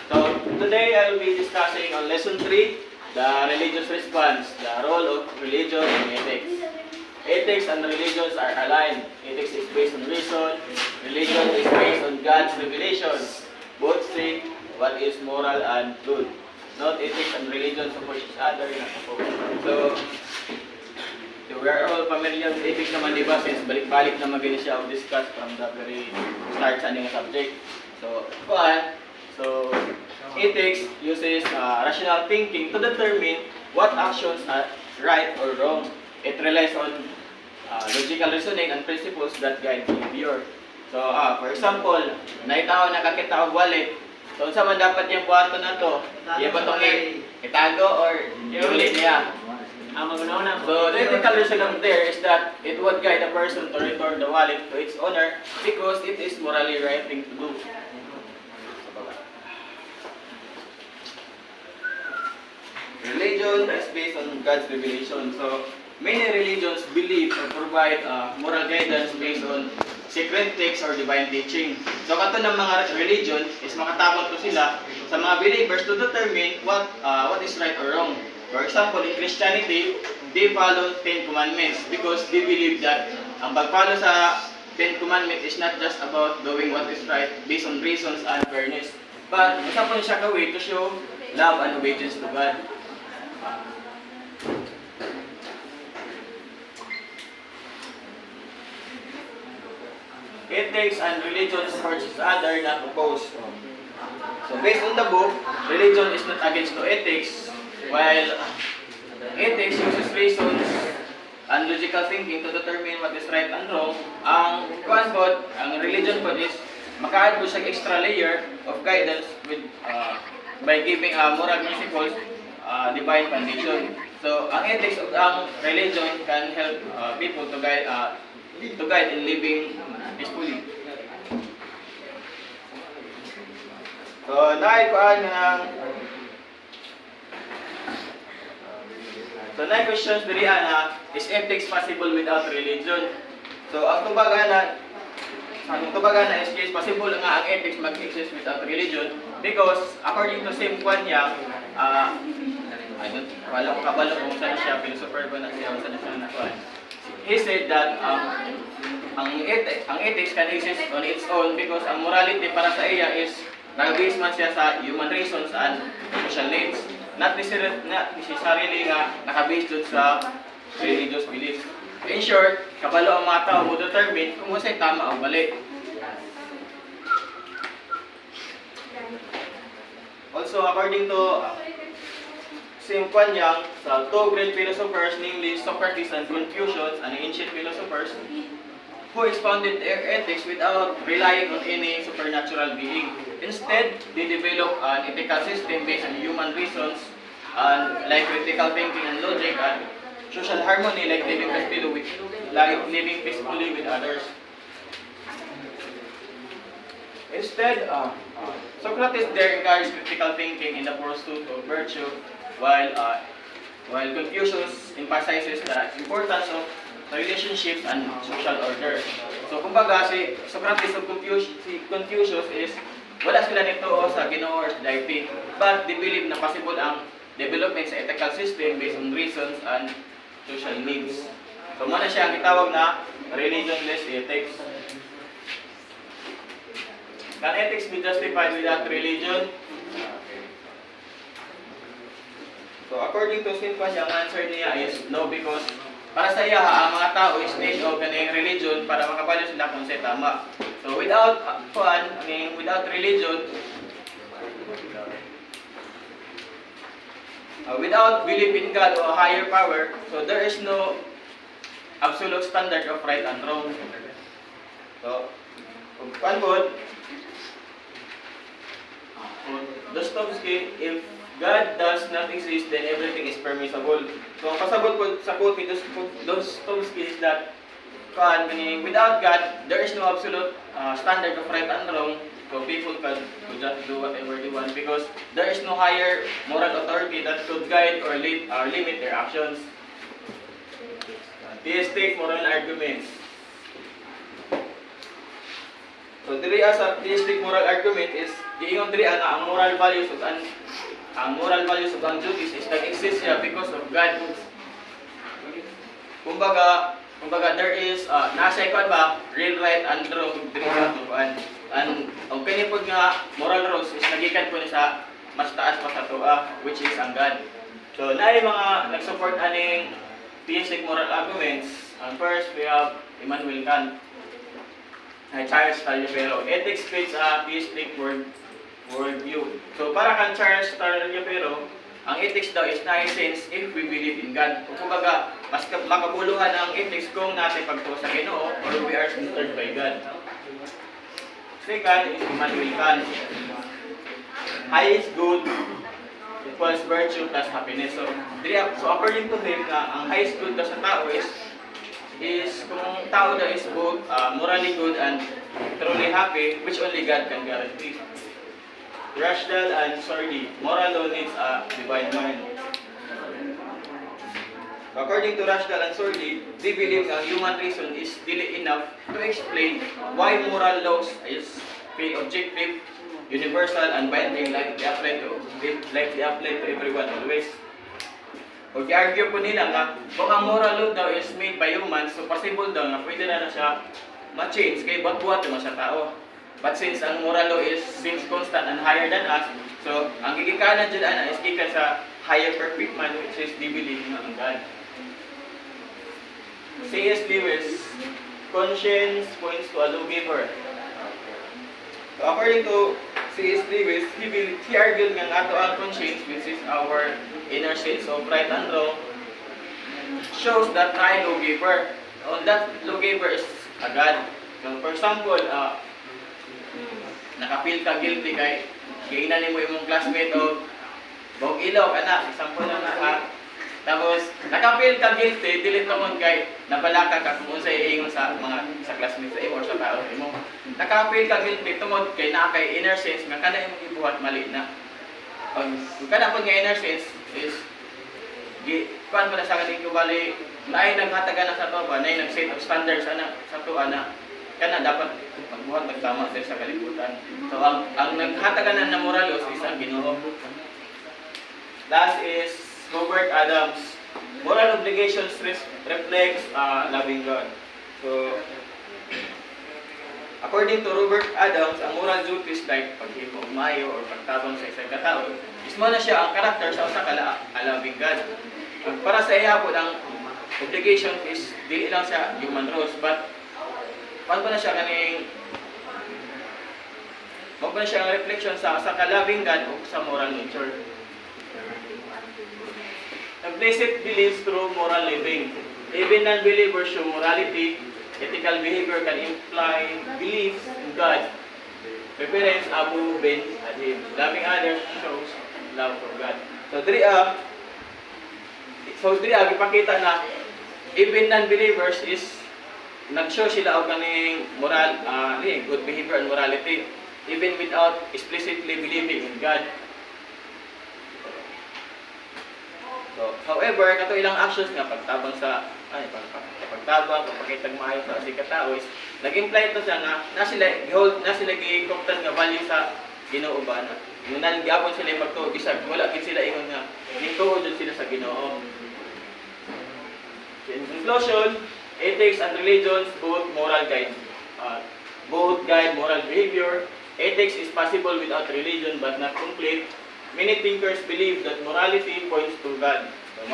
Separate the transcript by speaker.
Speaker 1: So today I will be discussing on lesson 3, the religious response, the role of religion and ethics. Ethics and religions are aligned. Ethics is based on reason. Religion is based on God's revelations. Both say what is moral and good. Not ethics and religion support each other. So we are all familiar with ethics naman, di ba? Since balik-balik naman gini siya discuss from the very start sa aning subject. So ethics uses rational thinking to determine what actions are right or wrong. It relies on logical reasoning and principles that guide behavior. So, for example, naitaw nakakita og wallet. So, unsa man dapat yung buhaton na to? Iya ba itong itago or iulit niya? So, the ethical reasoning there is that it would guide a person to return the wallet to its owner because it is morally right thing to do. Religion is based on God's revelation. So, many religions believe or provide moral guidance based on sacred texts or divine teaching. So, kato ng mga religion is makatakot to sila sa mga believers to determine what is right or wrong. For example, in Christianity, they follow 10 commandments because they believe that ang pag-follow sa 10 commandments is not just about doing what is right based on reasons and fairness, but isa po siya way to show love and obedience to God. Ethics and religion support each other, not opposed. So based on the book, religion is not against to ethics, while ethics uses reasons and logical thinking to determine what is right and wrong. Ang religion po is maka-add po siya extra layer of guidance with by giving moral principles, divine foundation. So ang ethics of ang religion can help people to guide in living peacefully. So questions diri ana, is ethics possible without religion? So ang tubag ana is possible nga ang ethics mag-exist without religion because according to Sim Kwan Yang, wala ko kabalo kung saan siya, philosopher ba na siya, saan siya nakuha. He said that ang ethics can exist on its own because ang morality para sa iya is nag-base man siya sa human reasons and social needs, not necessarily nga naka-base dun sa religious beliefs. In short, kabalo ang mga tao mo determine kung sa'y tama o mali. Also, according to Sim Kwan Yang, sa two great philosophers, namely Socrates and Confucius, and ancient philosophers, who expounded their ethics without relying on any supernatural being. Instead, they developed an ethical system based on human reasons, and like critical thinking and logic, and social harmony, like living peacefully with others. Instead, Socrates there encouraged critical thinking in the pursuit of virtue, while Confucius emphasizes the importance of relationships and social order. So kumbaga si Socrates o Confucius is wala sila nito sa Ginoo or deity, but they believe na possible ang development sa ethical system based on reasons and social needs. So muna siya ang itawag na religionless ethics. Can ethics be justified without religion? So according to Sim Kwan Yang, ang answer niya is no, because para sa iya ang mga tao is need of kaning religion para makabalo sila kung sa tama. So without religion, without belief in God or a higher power, so there is no absolute standard of right and wrong. So Dostoevsky, if God does not exist, then everything is permissible. So ang pasabot ko sa quote ni Dostoevsky is that without God, there is no absolute standard of right and wrong. So people could just do whatever they want because there is no higher moral authority that could guide or limit their actions. Theistic moral arguments. So diri as a theistic moral argument is giingon diri nga ang moral values ug ang moral values ug ang duties is nag-exist siya because of God. Kumbaga there is nasa ikon ba real right and wrong diri sa tuan. Ang kani pod nga moral rules is nagikan po ni sa mas taas pa sa tuwa, which is ang God. So naay mga nag-support aning theistic moral arguments. First we have Immanuel Kant. Charles Taliaferro. Ethics fits a theistic worldview. So para kan Charles Taliaferro, ang ethics daw is na sense if we believe in God. Kung kumbaga, mas makabuluhan ang ethics kung natin pagtuo sa Ginoo or we are centered by God. Second is Immanuel Kant. Highest good equals virtue plus happiness. So according to him, ang highest good daw sa tao is kung tao daw is both morally good and truly happy, which only God can guarantee. Rushdal and Sordi, moral law needs a divine mind. According to Rushdal and Sordi, they believe that human reason is still enough to explain why moral laws is objective, universal, and binding like they apply to everyone always. O i-argue po nila nga, kung ang moral law daw is made by humans, so possible daw na pwede na siya ma-change kay buhat naman sa tao. But since ang moral law is seems constant and higher than us, so ang gigikanan dyan is gikan sa higher perfect man, which is the belief nga ang God. C.S. Lewis, conscience points to a lawgiver. So according to C.S. Lewis, he argued nga ato ang conscience, which is our inner sense of right and wrong, shows that na lawgiver. On that lawgiver is a God. So for example, nakapil ka guilty kay giinan nimo imong classmate o bog ilaw kana, example lang na tapos nakapil ka guilty dili tungod kay nabalaka ka kung unsay iingon sa classmates sa imo or sa tao imo. Nakapil ka guilty tungod kay naa kay inner sense nga kana imong gibuhat mali na. Kung kana pud nga inner sense is kuan pa na sa kaning bali naay naghatagan na sa tuwa naay nag-set of standards ana sa tuwa na kana dapat magbuhat nagtama sa kalibutan. So ang naghatagan na moral laws is ang Ginoo. Last is Robert Adams. Moral obligations reflects loving God. So according to Robert Adams, ang moral duties like paghimo mayo or pagtabang sa isang katao is mo na siya ang karakter sa usa ka loving God. Para sa iya po ang obligation is dili lang sa human rules but paano ba na siya kaning mo ba siya ang reflection sa ka-loving God o sa moral nature. Implicit beliefs through moral living. Even non-believers show morality. Ethical behavior can imply beliefs in God. Reference Abu Ben Adhim. Loving others shows love for God. So diri ipakita na even non-believers is nag-show sila og kaning moral good behavior and morality even without explicitly believing in God. So, however, kato ilang actions nga pagtabang sa pagtabang pagpakitag maayo sa si katao is nag-imply to siya nga na sila gi-compton nga value sa Ginoo ba na. Ngunang gyapon sila pagtuo bisag wala gid sila ingon nga nituod sila sa Ginoo. In conclusion, ethics and religions both guide moral behavior. Ethics is possible without religion but not complete. Many thinkers believe that morality points to God. So,